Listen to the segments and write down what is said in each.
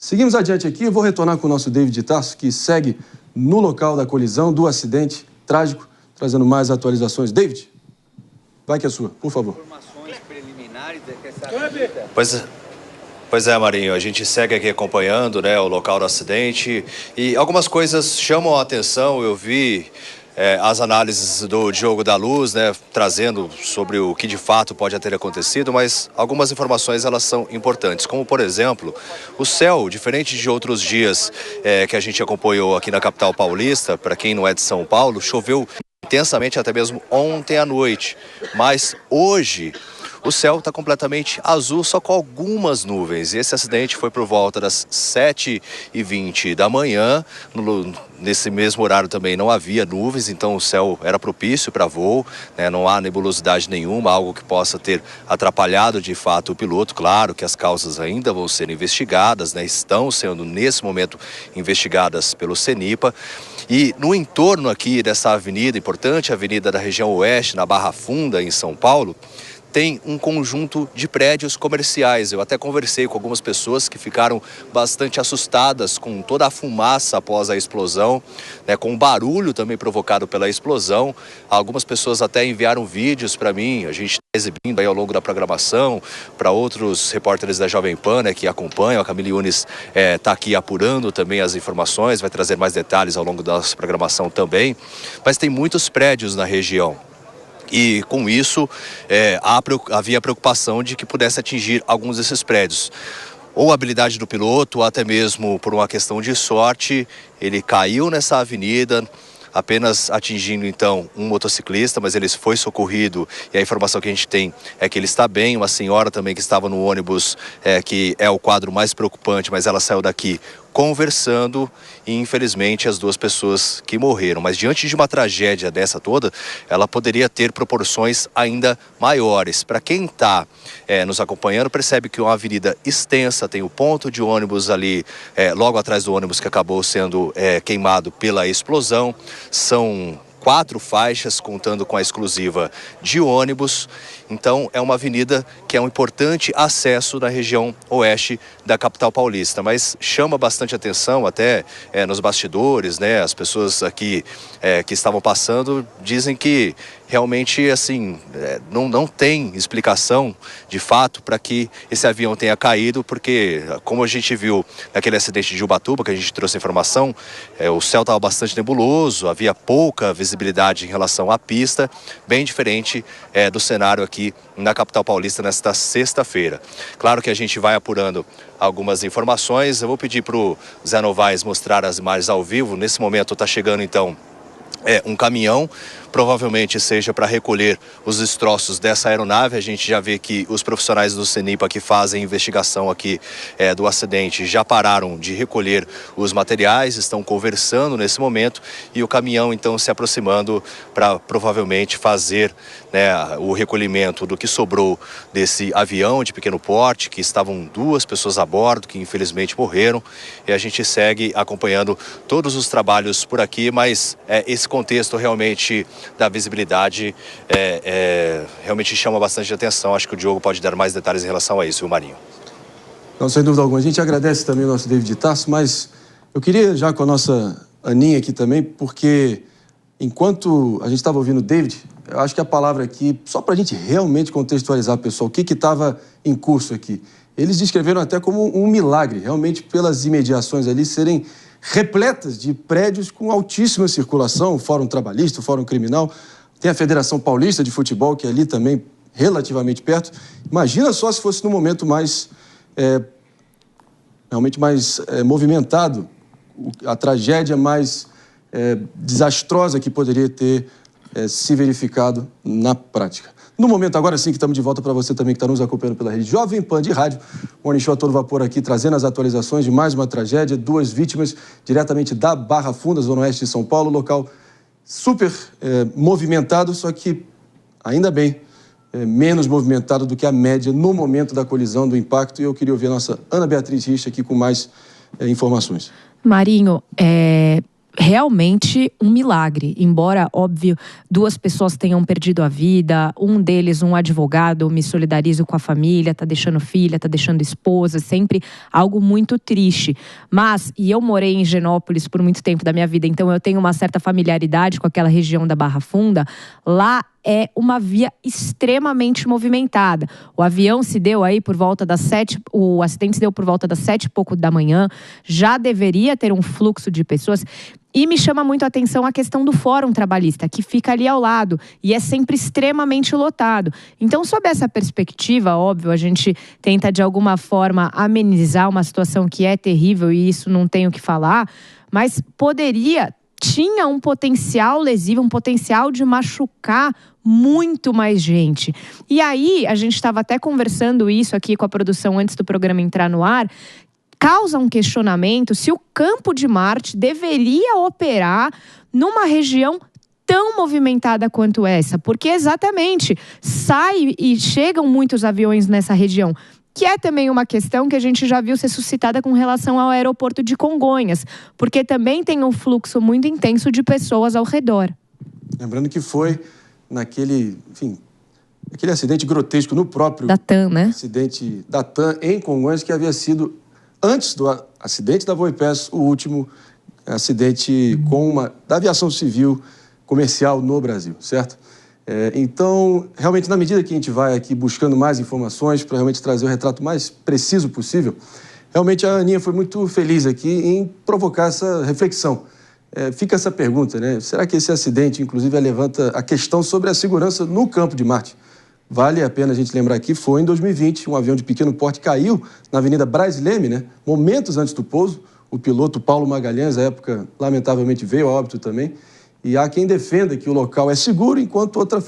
Seguimos adiante aqui, eu vou retornar com o nosso David Tasso, que segue no local da colisão, do acidente trágico, trazendo mais atualizações. David, vai que é sua, por favor. Informações preliminares dessa Pois é, Marinho, a gente segue aqui acompanhando, né, o local do acidente e algumas coisas chamam a atenção. Eu vi as análises do Diogo da Luz, né, trazendo sobre o que de fato pode ter acontecido, mas algumas informações elas são importantes, como por exemplo, o céu, diferente de outros dias que a gente acompanhou aqui na capital paulista, para quem não é de São Paulo, choveu intensamente até mesmo ontem à noite, mas hoje o céu está completamente azul, só com algumas nuvens. E esse acidente foi por volta das 7h20 da manhã. Nesse mesmo horário também não havia nuvens, então o céu era propício para voo, né? Não há nebulosidade nenhuma, algo que possa ter atrapalhado de fato o piloto. Claro que as causas ainda vão ser investigadas, né? Estão sendo nesse momento investigadas pelo CENIPA. E no entorno aqui dessa avenida, importante avenida da região oeste, na Barra Funda, em São Paulo, tem um conjunto de prédios comerciais. Eu até conversei com algumas pessoas que ficaram bastante assustadas com toda a fumaça após a explosão, né, com o barulho também provocado pela explosão. Algumas pessoas até enviaram vídeos para mim, a gente está exibindo aí ao longo da programação, para outros repórteres da Jovem Pan, né, que acompanham. A Camille Yunes está aqui apurando também as informações, vai trazer mais detalhes ao longo da nossa programação também. Mas tem muitos prédios na região. E com isso havia preocupação de que pudesse atingir alguns desses prédios. Ou a habilidade do piloto, ou até mesmo por uma questão de sorte, ele caiu nessa avenida, apenas atingindo então um motociclista, mas ele foi socorrido e a informação que a gente tem é que ele está bem. Uma senhora também que estava no ônibus, que é o quadro mais preocupante, mas ela saiu daqui conversando e infelizmente as duas pessoas que morreram. Mas diante de uma tragédia dessa toda, ela poderia ter proporções ainda maiores. Para quem está nos acompanhando, percebe que é uma avenida extensa, tem o ponto de ônibus ali, logo atrás do ônibus que acabou sendo queimado pela explosão. São 4 faixas, contando com a exclusiva de ônibus. Então é uma avenida que é um importante acesso na região oeste da capital paulista, mas chama bastante atenção até nos bastidores, né? As pessoas aqui que estavam passando dizem que realmente assim não tem explicação de fato para que esse avião tenha caído, porque como a gente viu naquele acidente de Ubatuba, que a gente trouxe a informação, o céu estava bastante nebuloso, havia pouca visibilidade em relação à pista, bem diferente do cenário aqui na capital paulista nesta sexta-feira. Claro que a gente vai apurando algumas informações. Eu vou pedir para o Zé Novaes mostrar as imagens ao vivo. Nesse momento está chegando então um caminhão, provavelmente seja para recolher os destroços dessa aeronave. A gente já vê que os profissionais do CENIPA que fazem investigação aqui do acidente já pararam de recolher os materiais, estão conversando nesse momento e o caminhão então se aproximando para provavelmente fazer, né, o recolhimento do que sobrou desse avião de pequeno porte, que estavam 2 pessoas a bordo, que infelizmente morreram, e a gente segue acompanhando todos os trabalhos por aqui, mas esse contexto realmente da visibilidade realmente chama bastante atenção. Acho que o Diogo pode dar mais detalhes em relação a isso, viu, Marinho? Não, sem dúvida alguma. A gente agradece também o nosso David Tasso, mas eu queria já com a nossa Aninha aqui também, porque enquanto a gente estava ouvindo o David, eu acho que a palavra aqui, só para a gente realmente contextualizar, pessoal, o que estava em curso aqui. Eles descreveram até como um milagre, realmente pelas imediações ali serem repletas de prédios com altíssima circulação, o Fórum Trabalhista, o Fórum Criminal, tem a Federação Paulista de Futebol, que é ali também relativamente perto. Imagina só se fosse no momento mais, realmente mais movimentado, a tragédia mais desastrosa que poderia ter se verificado na prática. No momento, agora sim, que estamos de volta para você também que está nos acompanhando pela rede Jovem Pan de rádio. Morning Show a todo vapor aqui, trazendo as atualizações de mais uma tragédia. 2 vítimas diretamente da Barra Funda, zona oeste de São Paulo. Local super movimentado, só que, ainda bem, menos movimentado do que a média no momento da colisão, do impacto. E eu queria ouvir a nossa Ana Beatriz Richa aqui com mais informações. Marinho, realmente um milagre, embora, óbvio, 2 pessoas tenham perdido a vida, um deles, um advogado, me solidarizo com a família, tá deixando filha, tá deixando esposa, sempre algo muito triste. Mas, e eu morei em Higienópolis por muito tempo da minha vida, então eu tenho uma certa familiaridade com aquela região da Barra Funda. Lá é uma via extremamente movimentada. O avião se deu aí por volta das 7, o acidente se deu por volta das 7 e pouco da manhã, já deveria ter um fluxo de pessoas. E me chama muito a atenção a questão do Fórum Trabalhista, que fica ali ao lado e é sempre extremamente lotado. Então, sob essa perspectiva, óbvio, a gente tenta de alguma forma amenizar uma situação que é terrível e isso não tenho o que falar, mas tinha um potencial lesivo, um potencial de machucar muito mais gente. E aí, a gente estava até conversando isso aqui com a produção antes do programa entrar no ar, causa um questionamento se o Campo de Marte deveria operar numa região tão movimentada quanto essa. Porque exatamente, sai e chegam muitos aviões nessa região, que é também uma questão que a gente já viu ser suscitada com relação ao aeroporto de Congonhas, porque também tem um fluxo muito intenso de pessoas ao redor. Lembrando que foi naquele, enfim, aquele acidente grotesco no próprio da TAM, né? Acidente da TAM em Congonhas, que havia sido, antes do acidente da Voipes, o último acidente da aviação civil comercial no Brasil, certo? Então, realmente, na medida que a gente vai aqui buscando mais informações para realmente trazer o retrato mais preciso possível, realmente a Aninha foi muito feliz aqui em provocar essa reflexão. Fica essa pergunta, né? Será que esse acidente, inclusive, levanta a questão sobre a segurança no Campo de Marte? Vale a pena a gente lembrar que foi em 2020, um avião de pequeno porte caiu na Avenida Braz Leme, né? Momentos antes do pouso. O piloto Paulo Magalhães, à época, lamentavelmente veio a óbito também. E há quem defenda que o local é seguro, enquanto outra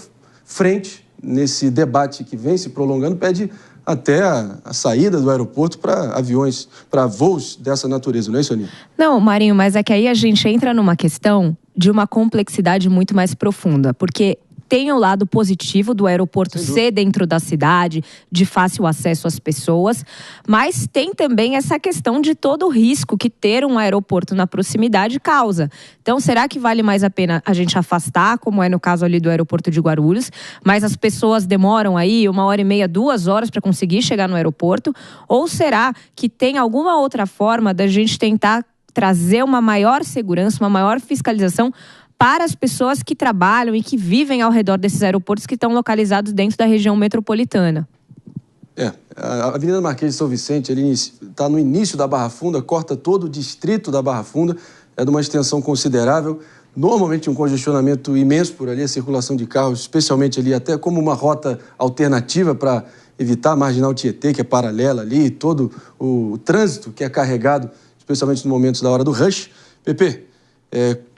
frente, nesse debate que vem se prolongando, pede até a saída do aeroporto para aviões, para voos dessa natureza, não é isso, Aninha? Não, Marinho, mas é que aí a gente entra numa questão de uma complexidade muito mais profunda, porque tem o lado positivo do aeroporto ser dentro da cidade, de fácil acesso às pessoas, mas tem também essa questão de todo o risco que ter um aeroporto na proximidade causa. Então, será que vale mais a pena a gente afastar, como é no caso ali do aeroporto de Guarulhos, mas as pessoas demoram aí 1h30, 2 horas para conseguir chegar no aeroporto? Ou será que tem alguma outra forma da gente tentar trazer uma maior segurança, uma maior fiscalização para as pessoas que trabalham e que vivem ao redor desses aeroportos que estão localizados dentro da região metropolitana? A Avenida Marquês de São Vicente está no início da Barra Funda, corta todo o distrito da Barra Funda, é de uma extensão considerável, normalmente um congestionamento imenso por ali, a circulação de carros, especialmente ali até como uma rota alternativa para evitar a Marginal Tietê, que é paralela ali, todo o trânsito que é carregado, especialmente nos momentos da hora do rush. Pepe,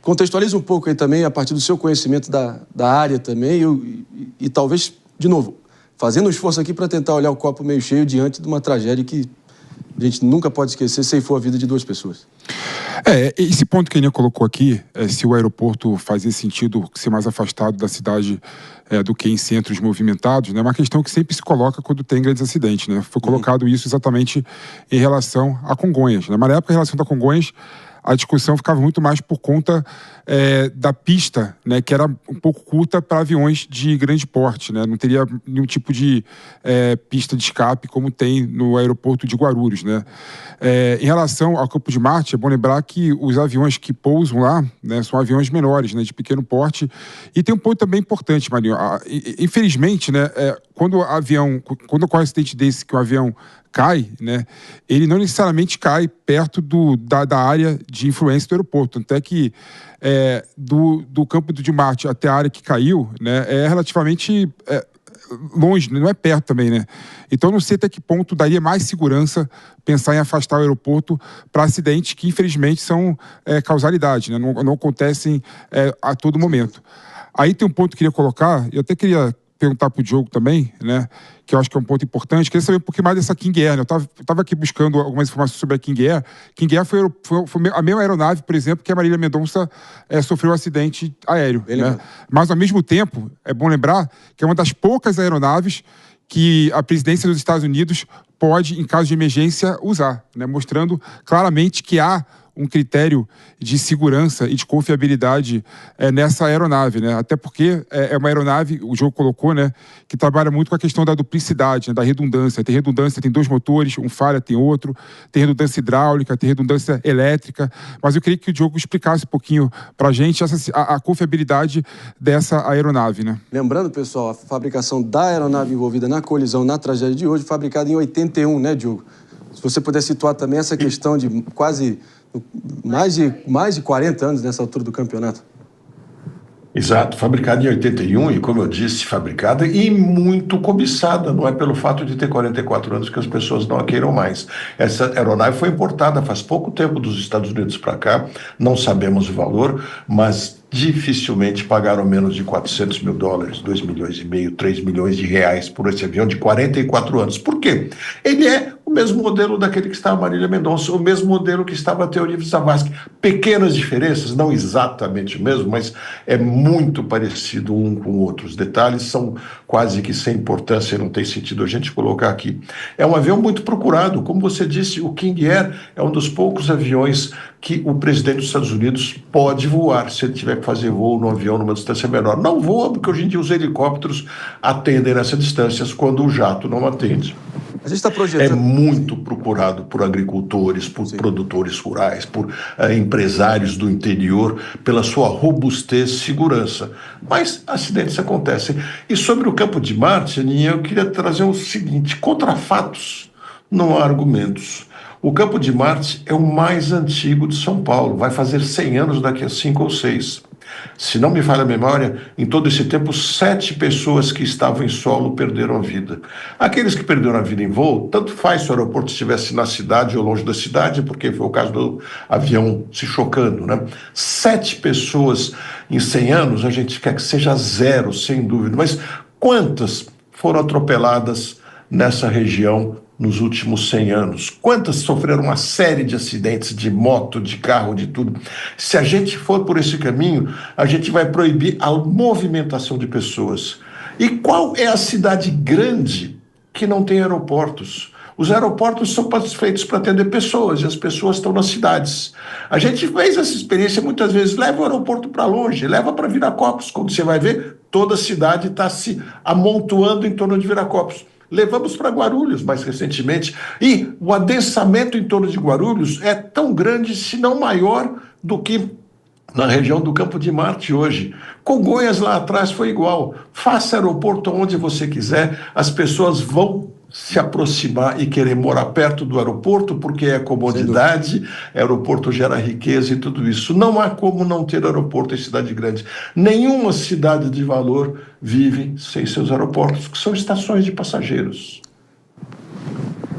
contextualiza um pouco aí também, a partir do seu conhecimento da área também, e talvez, de novo, fazendo um esforço aqui para tentar olhar o copo meio cheio diante de uma tragédia que a gente nunca pode esquecer, ceifou a vida de 2 pessoas. Esse ponto que a Aninha colocou aqui, se o aeroporto fazia sentido ser mais afastado da cidade do que em centros movimentados, né, é uma questão que sempre se coloca quando tem grandes acidentes, né? Foi colocado isso exatamente em relação a Congonhas, né? Mas na época, em relação a Congonhas, a discussão ficava muito mais por conta da pista, né, que era um pouco curta para aviões de grande porte, né? Não teria nenhum tipo de pista de escape como tem no aeroporto de Guarulhos, né? Em relação ao Campo de Marte, é bom lembrar que os aviões que pousam lá, né, são aviões menores, né, de pequeno porte. E tem um ponto também importante, Marinho. Infelizmente, né, quando ocorre um acidente desse, que o avião cai, né, ele não necessariamente cai perto da área de influência do aeroporto. Até que do Campo de Marte até a área que caiu, né, é relativamente longe, não é perto também, né? Então, não sei até que ponto daria mais segurança pensar em afastar o aeroporto para acidentes que, infelizmente, são causalidade, né? Não acontecem a todo momento. Aí tem um ponto que eu queria colocar, eu até queria perguntar para o Diogo também, né, que eu acho que é um ponto importante. Queria saber um pouquinho mais dessa King Air, né? Eu estava aqui buscando algumas informações sobre a King Air. King Air foi a mesma aeronave, por exemplo, que a Marília Mendonça sofreu um acidente aéreo, né? Mas, ao mesmo tempo, é bom lembrar que é uma das poucas aeronaves que a presidência dos Estados Unidos pode, em caso de emergência, usar, né? Mostrando claramente que há um critério de segurança e de confiabilidade nessa aeronave, né? Até porque é uma aeronave, o Diogo colocou, né, que trabalha muito com a questão da duplicidade, né, da redundância. Tem redundância, tem 2 motores, um falha, tem outro, tem redundância hidráulica, tem redundância elétrica, mas eu queria que o Diogo explicasse um pouquinho para a gente a confiabilidade dessa aeronave, né? Lembrando, pessoal, a fabricação da aeronave envolvida na colisão, na tragédia de hoje, fabricada em 81, né, Diogo? Se você puder situar também essa questão de quase mais de 40 anos nessa altura do campeonato. Exato, fabricada em 81 e, como eu disse, fabricada e muito cobiçada. Não é pelo fato de ter 44 anos que as pessoas não a queiram mais. Essa aeronave foi importada faz pouco tempo dos Estados Unidos para cá, não sabemos o valor, mas dificilmente pagaram menos de $400 mil, 2 milhões e meio, 3 milhões de reais por esse avião de 44 anos. Por quê? Ele é o mesmo modelo daquele que estava a Marília Mendonça, o mesmo modelo que estava a Teori Zavascki. Pequenas diferenças, não exatamente o mesmo, mas é muito parecido um com o outro. Os detalhes são quase que sem importância, não tem sentido a gente colocar aqui. É um avião muito procurado, como você disse, o King Air é um dos poucos aviões que o presidente dos Estados Unidos pode voar, se ele tiver que fazer voo no avião numa distância menor. Não voa, porque hoje em dia os helicópteros atendem nessas distâncias quando o jato não atende. A gente está projetando... É muito procurado por agricultores, por produtores rurais, por empresários do interior, pela sua robustez e segurança. Mas acidentes acontecem. E sobre o Campo de Marte, Aninha, eu queria trazer o seguinte: contra fatos, não há argumentos. O Campo de Marte é o mais antigo de São Paulo, vai fazer 100 anos daqui a 5 ou 6. Se não me falha a memória, em todo esse tempo, 7 pessoas que estavam em solo perderam a vida. Aqueles que perderam a vida em voo, tanto faz se o aeroporto estivesse na cidade ou longe da cidade, porque foi o caso do avião se chocando, né? 7 pessoas em 100 anos, a gente quer que seja 0, sem dúvida. Mas quantas foram atropeladas nessa região nos últimos 100 anos? Quantas sofreram uma série de acidentes de moto, de carro, de tudo? Se a gente for por esse caminho, a gente vai proibir a movimentação de pessoas. E qual é a cidade grande que não tem aeroportos? Os aeroportos são feitos para atender pessoas, e as pessoas estão nas cidades. A gente fez essa experiência muitas vezes, leva o aeroporto para longe, leva para Viracopos. Quando você vai ver, toda a cidade está se amontoando em torno de Viracopos. Levamos para Guarulhos mais recentemente, e o adensamento em torno de Guarulhos é tão grande, se não maior, do que na região do Campo de Marte hoje. Congonhas lá atrás foi igual. Faça aeroporto onde você quiser, as pessoas vão se aproximar e querer morar perto do aeroporto, porque é comodidade, aeroporto gera riqueza e tudo isso. Não há como não ter aeroporto em cidade grande. Nenhuma cidade de valor vive sem seus aeroportos, que são estações de passageiros.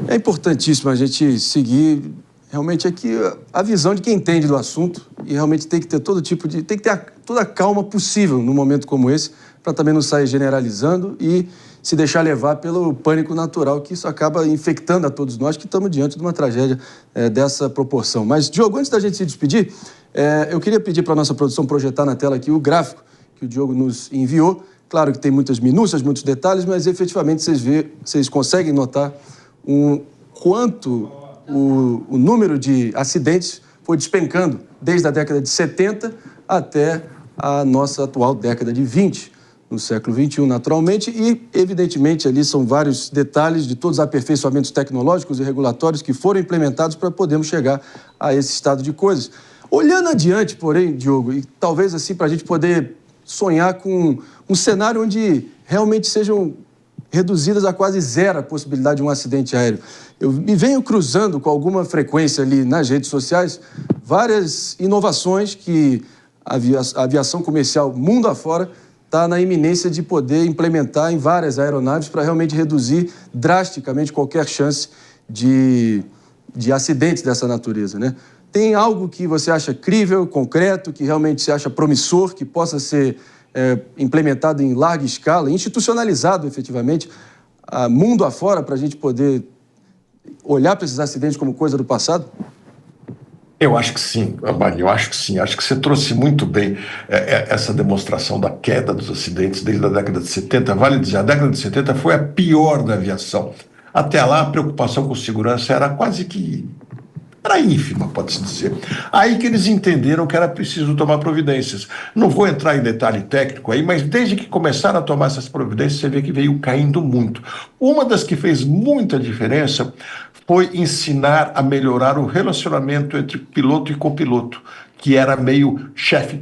É importantíssimo a gente seguir realmente aqui a visão de quem entende do assunto, e realmente tem que ter tem que ter toda a calma possível num momento como esse, para também não sair generalizando e se deixar levar pelo pânico natural, que isso acaba infectando a todos nós que estamos diante de uma tragédia dessa proporção. Mas, Diogo, antes da gente se despedir, eu queria pedir para a nossa produção projetar na tela aqui o gráfico que o Diogo nos enviou. Claro que tem muitas minúcias, muitos detalhes, mas efetivamente vocês conseguem notar quanto o número de acidentes foi despencando desde a década de 70 até a nossa atual década de 20, no século XXI, naturalmente, e, evidentemente, ali são vários detalhes de todos os aperfeiçoamentos tecnológicos e regulatórios que foram implementados para podermos chegar a esse estado de coisas. Olhando adiante, porém, Diogo, e talvez assim para a gente poder sonhar com um cenário onde realmente sejam reduzidas a quase zero a possibilidade de um acidente aéreo. Eu me venho cruzando com alguma frequência ali nas redes sociais várias inovações que a aviação comercial mundo afora está na iminência de poder implementar em várias aeronaves para realmente reduzir drasticamente qualquer chance de acidentes dessa natureza, né? Tem algo que você acha crível, concreto, que realmente você acha promissor, que possa ser implementado em larga escala, institucionalizado efetivamente, mundo afora, para a gente poder olhar para esses acidentes como coisa do passado? Eu acho que sim, Amani, eu acho que sim. Acho que você trouxe muito bem essa demonstração da queda dos acidentes desde a década de 70. Vale dizer, a década de 70 foi a pior da aviação. Até lá, a preocupação com segurança era quase que era ínfima, pode-se dizer. Aí que eles entenderam que era preciso tomar providências. Não vou entrar em detalhe técnico aí, mas desde que começaram a tomar essas providências, você vê que veio caindo muito. Uma das que fez muita diferença foi ensinar a melhorar o relacionamento entre piloto e copiloto, que era meio chefe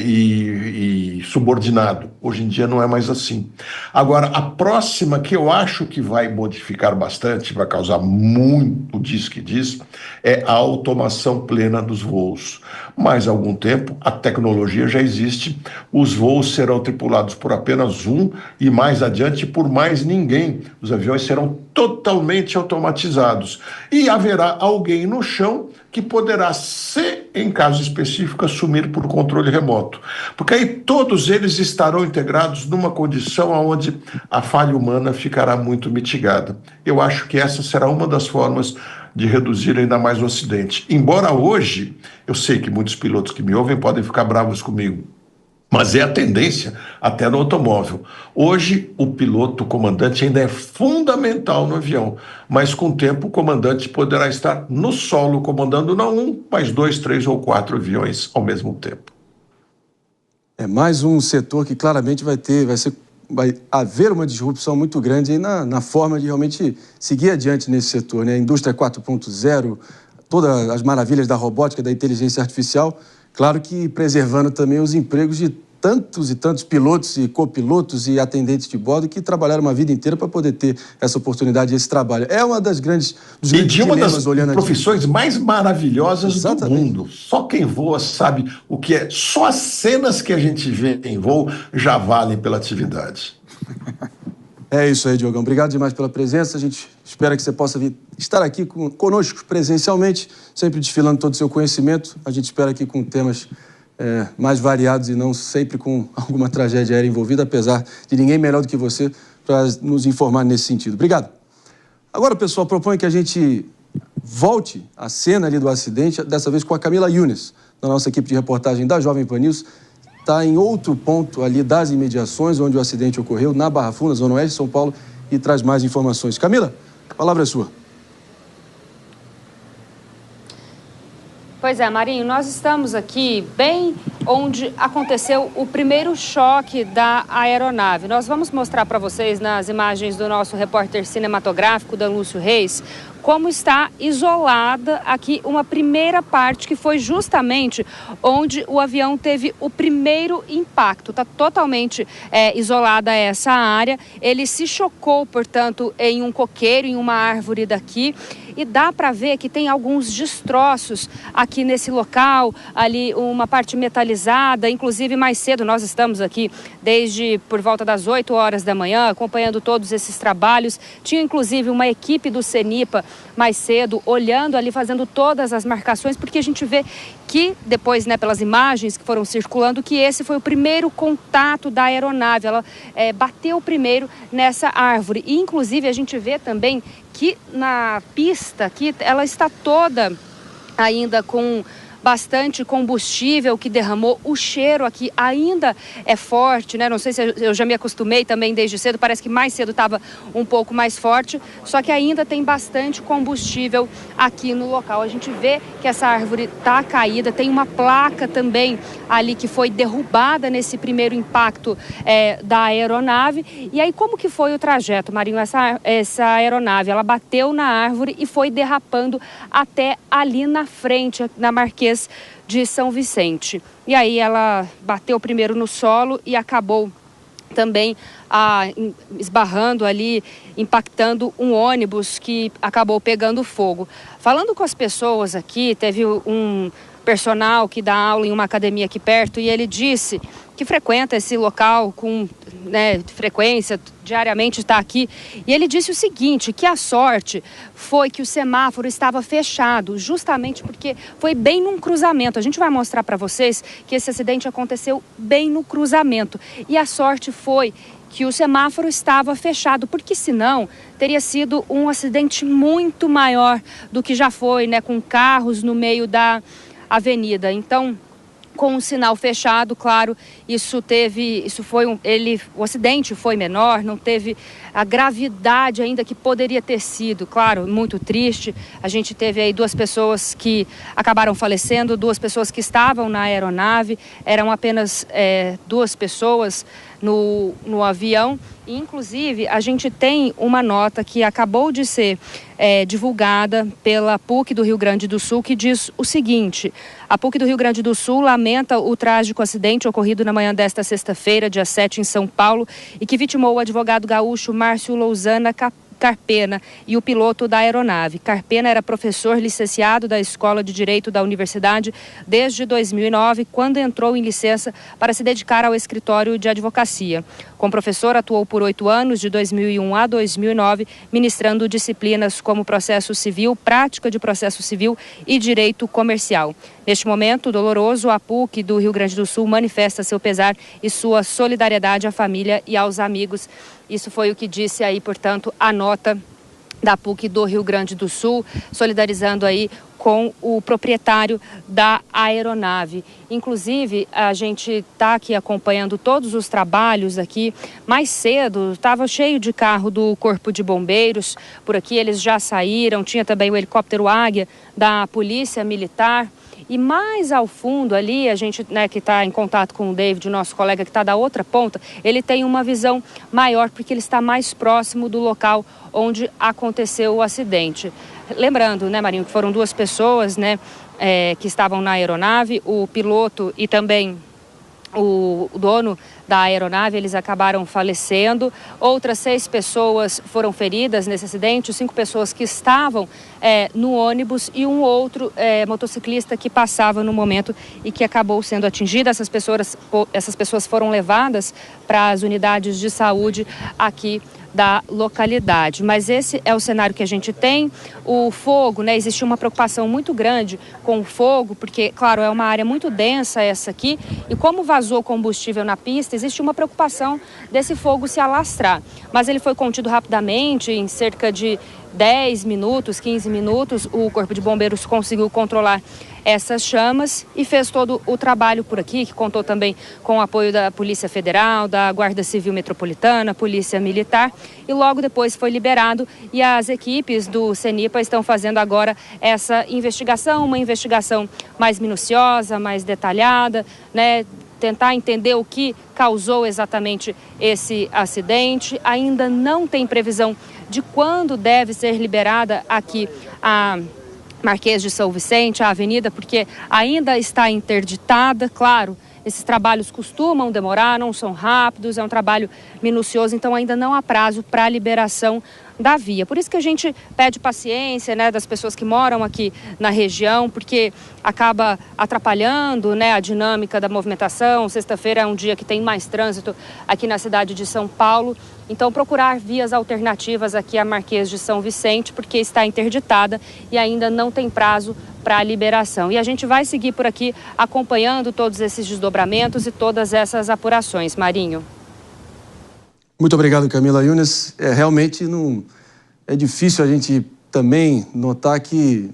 e subordinado. Hoje em dia não é mais assim. Agora, a próxima que eu acho que vai modificar bastante, vai causar muito diz que diz, é a automação plena dos voos. Mais algum tempo, a tecnologia já existe, os voos serão tripulados por apenas um e mais adiante por mais ninguém. Os aviões serão totalmente automatizados e haverá alguém no chão que poderá, se em caso específico, assumir por controle remoto. Porque aí todos eles estarão integrados numa condição onde a falha humana ficará muito mitigada. Eu acho que essa será uma das formas de reduzir ainda mais o acidente. Embora hoje, eu sei que muitos pilotos que me ouvem podem ficar bravos comigo, mas é a tendência até no automóvel. Hoje, o piloto, o comandante, ainda é fundamental no avião, mas com o tempo o comandante poderá estar no solo comandando não um, mas 2, 3 ou 4 aviões ao mesmo tempo. É mais um setor que claramente vai haver uma disrupção muito grande aí na forma de realmente seguir adiante nesse setor, né? A indústria 4.0, todas as maravilhas da robótica, da inteligência artificial, claro que preservando também os empregos de tantos e tantos pilotos e copilotos e atendentes de bordo que trabalharam uma vida inteira para poder ter essa oportunidade, esse trabalho. É uma das grandes uma das profissões mais maravilhosas do mundo. Só quem voa sabe o que é. Só as cenas que a gente vê em voo já valem pela atividade. É isso aí, Diogão. Obrigado demais pela presença. A gente espera que você possa vir estar aqui conosco presencialmente, sempre desfilando todo o seu conhecimento. A gente espera aqui com temas mais variados e não sempre com alguma tragédia aérea envolvida, apesar de ninguém melhor do que você para nos informar nesse sentido. Obrigado. Agora, pessoal, proponho que a gente volte à cena ali do acidente, dessa vez com a Camila Yunes, da nossa equipe de reportagem da Jovem Pan News. Está em outro ponto ali das imediações onde o acidente ocorreu, na Barra Funda, Zona Oeste de São Paulo, e traz mais informações. Camila, a palavra é sua. Pois é, Marinho, nós estamos aqui bem onde aconteceu o primeiro choque da aeronave. Nós vamos mostrar para vocês nas imagens do nosso repórter cinematográfico, Dan Lúcio Reis, como está isolada aqui uma primeira parte que foi justamente onde o avião teve o primeiro impacto. Está totalmente isolada essa área. Ele se chocou, portanto, em um coqueiro, em uma árvore daqui. E dá para ver que tem alguns destroços aqui nesse local, ali uma parte metalizada, inclusive mais cedo, nós estamos aqui desde por volta das 8 horas da manhã, acompanhando todos esses trabalhos. Tinha inclusive uma equipe do CENIPA mais cedo, olhando ali, fazendo todas as marcações, porque a gente vê que depois, pelas imagens que foram circulando, que esse foi o primeiro contato da aeronave. Ela bateu primeiro nessa árvore. E inclusive a gente vê também que na pista aqui, ela está toda ainda com bastante combustível que derramou. O cheiro aqui ainda é forte, Não sei se eu já me acostumei também desde cedo, parece que mais cedo estava um pouco mais forte, só que ainda tem bastante combustível aqui no local. A gente vê que essa árvore está caída, tem uma placa também ali que foi derrubada nesse primeiro impacto da aeronave. E aí, como que foi o trajeto, Marinho? Essa aeronave, ela bateu na árvore e foi derrapando até ali na frente, na Marquês de São Vicente. E aí ela bateu primeiro no solo e acabou também esbarrando ali, impactando um ônibus que acabou pegando fogo. Falando com as pessoas aqui, teve um personal que dá aula em uma academia aqui perto e ele disse que frequenta esse local com frequência, diariamente está aqui. E ele disse o seguinte, que a sorte foi que o semáforo estava fechado, justamente porque foi bem num cruzamento. A gente vai mostrar para vocês que esse acidente aconteceu bem no cruzamento. E a sorte foi que o semáforo estava fechado, porque senão teria sido um acidente muito maior do que já foi, com carros no meio da avenida. Então, com um sinal fechado, claro, o acidente foi menor, não teve a gravidade ainda que poderia ter sido, claro, muito triste. A gente teve aí 2 pessoas que acabaram falecendo, 2 pessoas que estavam na aeronave, eram apenas 2 pessoas no avião. E, inclusive, a gente tem uma nota que acabou de ser divulgada pela PUC do Rio Grande do Sul, que diz o seguinte: a PUC do Rio Grande do Sul lamenta o trágico acidente ocorrido na manhã desta sexta-feira, dia 7, em São Paulo, e que vitimou o advogado gaúcho Márcio Lousana Carpena e o piloto da aeronave. Carpena era professor licenciado da Escola de Direito da Universidade desde 2009, quando entrou em licença para se dedicar ao escritório de advocacia. Como professor, atuou por 8 anos, de 2001 a 2009, ministrando disciplinas como processo civil, prática de processo civil e direito comercial. Neste momento doloroso, a PUC do Rio Grande do Sul manifesta seu pesar e sua solidariedade à família e aos amigos. Isso foi o que disse aí, portanto, a nota da PUC do Rio Grande do Sul, solidarizando aí com o proprietário da aeronave. Inclusive, a gente está aqui acompanhando todos os trabalhos aqui. Mais cedo, estava cheio de carro do Corpo de Bombeiros. Por aqui eles já saíram, tinha também o helicóptero Águia da Polícia Militar. E mais ao fundo ali, a gente, que está em contato com o David, o nosso colega que está da outra ponta, ele tem uma visão maior porque ele está mais próximo do local onde aconteceu o acidente. Lembrando, Marinho, que foram 2 pessoas, que estavam na aeronave, o piloto e também o dono da aeronave, eles acabaram falecendo. Outras 6 pessoas foram feridas nesse acidente, 5 pessoas que estavam no ônibus e um outro motociclista que passava no momento e que acabou sendo atingido. Essas pessoas foram levadas para as unidades de saúde aqui da localidade. Mas esse é o cenário que a gente tem. O fogo, existe uma preocupação muito grande com o fogo, porque, claro, é uma área muito densa essa aqui, e como vazou combustível na pista, existe uma preocupação desse fogo se alastrar. Mas ele foi contido rapidamente, em cerca de 10 minutos, 15 minutos, o Corpo de Bombeiros conseguiu controlar essas chamas e fez todo o trabalho por aqui, que contou também com o apoio da Polícia Federal, da Guarda Civil Metropolitana, Polícia Militar, e logo depois foi liberado, e as equipes do CENIPA estão fazendo agora essa investigação, uma investigação mais minuciosa, mais detalhada, tentar entender o que causou exatamente esse acidente. Ainda não tem previsão de quando deve ser liberada aqui a Marquês de São Vicente, a avenida, porque ainda está interditada. Claro, esses trabalhos costumam demorar, não são rápidos, é um trabalho minucioso, então ainda não há prazo para a liberação da via. Por isso que a gente pede paciência, das pessoas que moram aqui na região, porque acaba atrapalhando, a dinâmica da movimentação. Sexta-feira é um dia que tem mais trânsito aqui na cidade de São Paulo. Então, procurar vias alternativas aqui à Marquês de São Vicente, porque está interditada e ainda não tem prazo para a liberação. E a gente vai seguir por aqui acompanhando todos esses desdobramentos e todas essas apurações. Marinho. Muito obrigado, Camila Yunes. Realmente não é difícil a gente também notar que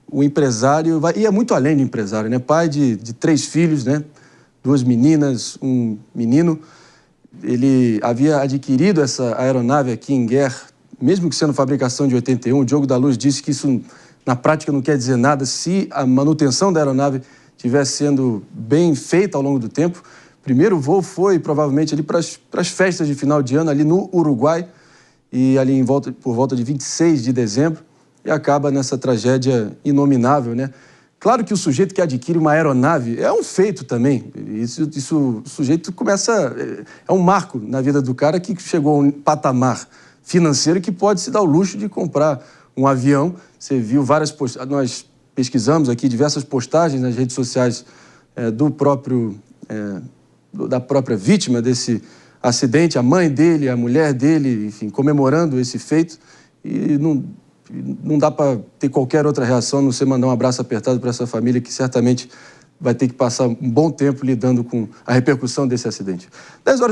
o empresário e é muito além do empresário, Pai de 3 filhos, 2 meninas, um menino. Ele havia adquirido essa aeronave aqui em Guer, mesmo que sendo fabricação de 81. O Diogo da Luz disse que isso na prática não quer dizer nada se a manutenção da aeronave estiver sendo bem feita ao longo do tempo. O primeiro voo foi provavelmente ali para as festas de final de ano, ali no Uruguai, e ali por volta de 26 de dezembro, e acaba nessa tragédia inominável, Claro que o sujeito que adquire uma aeronave é um feito também. O sujeito é um marco na vida do cara que chegou a um patamar financeiro que pode se dar o luxo de comprar um avião. Você viu várias postagens, nós pesquisamos aqui diversas postagens nas redes sociais da própria vítima desse acidente, a mãe dele, a mulher dele, enfim, comemorando esse feito. E não dá para ter qualquer outra reação a não ser mandar um abraço apertado para essa família que certamente vai ter que passar um bom tempo lidando com a repercussão desse acidente. 10 horas